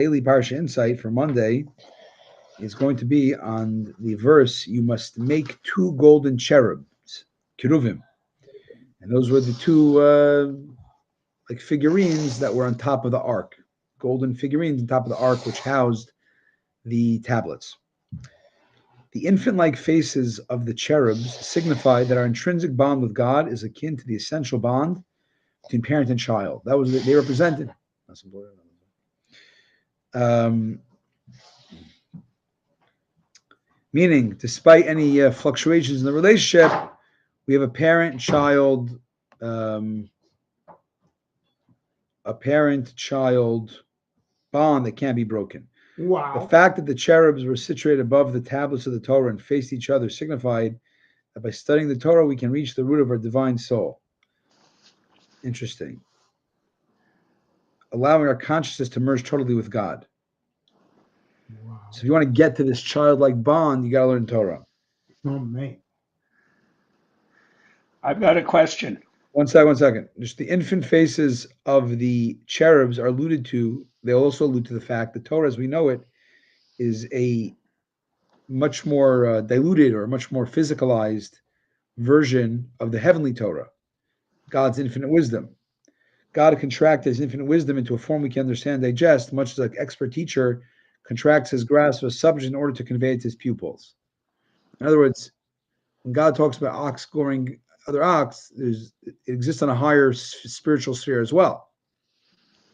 Daily Parsha insight for Monday is going to be on the verse, you must make two golden cherubs, keruvim. And those were the two like figurines that were on top of the ark, golden figurines on top of the ark, which housed the tablets. The infant-like faces of the cherubs signify that our intrinsic bond with God is akin to the essential bond between parent and child. That was they represented. Meaning, despite any fluctuations in the relationship, we have a parent-child bond that can't be broken. Wow. The fact that the cherubs were situated above the tablets of the Torah and faced each other signified that by studying the Torah, we can reach the root of our divine soul. Interesting. Allowing our consciousness to merge totally with God. Wow. So if you want to get to this childlike bond, you got to learn Torah. Oh, man. I've got a question. One second. Just the infant faces of the cherubs are alluded to. They also allude to the fact that Torah, as we know it, is a much more diluted or much more physicalized version of the heavenly Torah, God's infinite wisdom. God contracted his infinite wisdom into a form we can understand and digest, much as an expert teacher contracts his grasp of a subject in order to convey it to his pupils. In other words, when God talks about ox goring other ox, it exists on a higher spiritual sphere as well.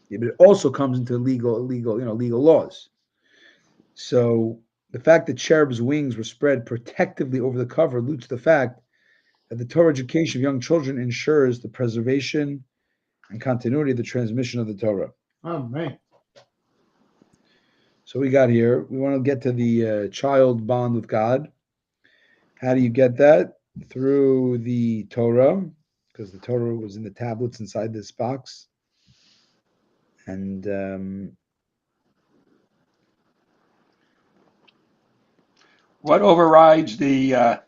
Yeah, but it also comes into legal laws. So the fact that cherubs' wings were spread protectively over the cover alludes to the fact that the Torah education of young children ensures the preservation and continuity of the transmission of the Torah. Oh, man. So we got here. We want to get to the child bond with God. How do you get that? Through the Torah, because the Torah was in the tablets inside this box. And What overrides the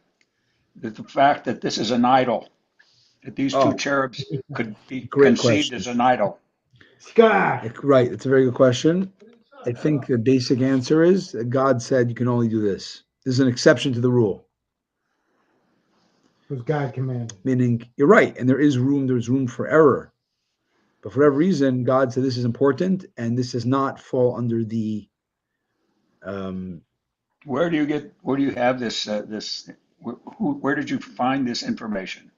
fact that this is an idol? That these two cherubs could be great conceived question. as an idol? Sky. Right, it's a very good question. I think the basic answer is that God said you can only do this. This is an exception to the rule. Was God commanded. Meaning, you're right, and there's room for error. But for whatever reason, God said this is important, and this does not fall under the. Where do you have this? Where did you find this information?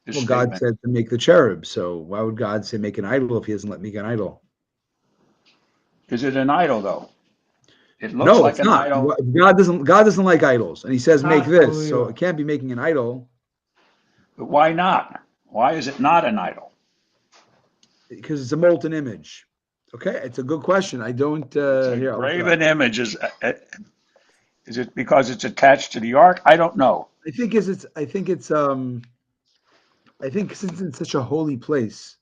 This God statement? said to make the cherub. So why would God say make an idol if He doesn't let me make an idol? Is it an idol though? It looks No, like it's an not. idol. God doesn't like idols, and He says make this. So Hallelujah. it can't be making an idol But why not? Why is it not an idol? because it's a molten image. Okay, it's a good question. I don't. It's a Here, I'll look it up. graven image. Is it because it's attached to the ark? I don't know. I think since it's in such a holy place,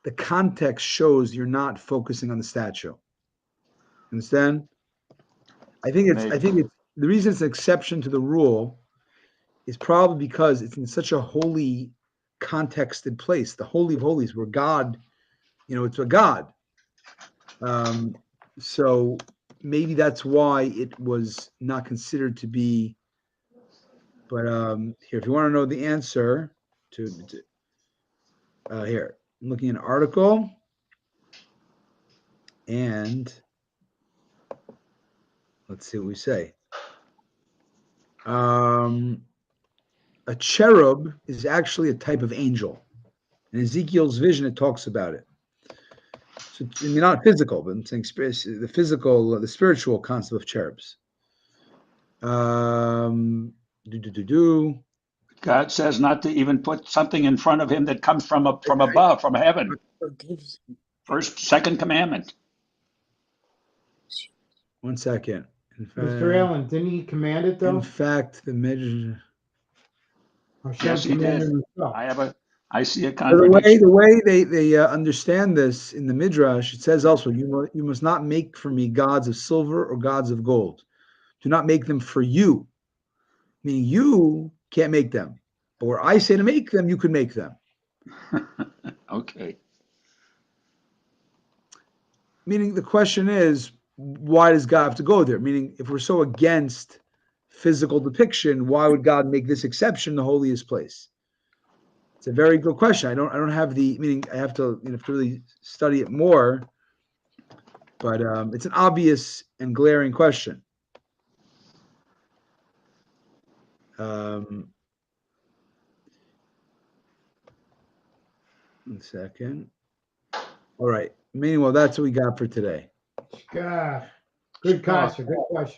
the context shows you're not focusing on the statue. Understand? I think it's the reason it's an exception to the rule is probably because it's in such a holy contexted place, the Holy of Holies, where God, it's a God. So maybe that's why it was not considered to be. But here, if you want to know the answer to here, I'm looking at an article, and let's see what we say. A cherub is actually a type of angel. In Ezekiel's vision, it talks about it. So, I mean, not physical, but I'm saying the physical, the spiritual concept of cherubs. God says not to even put something in front of him that comes from above, from heaven. Second commandment. One second. Mr. Allen, didn't he command it though? In fact, the Midrash. Yes, he did. I see a The contradiction. way they understand this in the Midrash, it says also, you must not make for me gods of silver or gods of gold. Do not make them for you. Meaning you can't make them. But where I say to make them, you could make them. Okay. Meaning the question is, why does God have to go there? Meaning, if we're so against physical depiction, why would God make this exception the holiest place? It's a very good question. I don't have the meaning. I have to really study it more, but it's an obvious and glaring question. One second. All right. Meanwhile, that's what we got for today. Good kasha. Good question.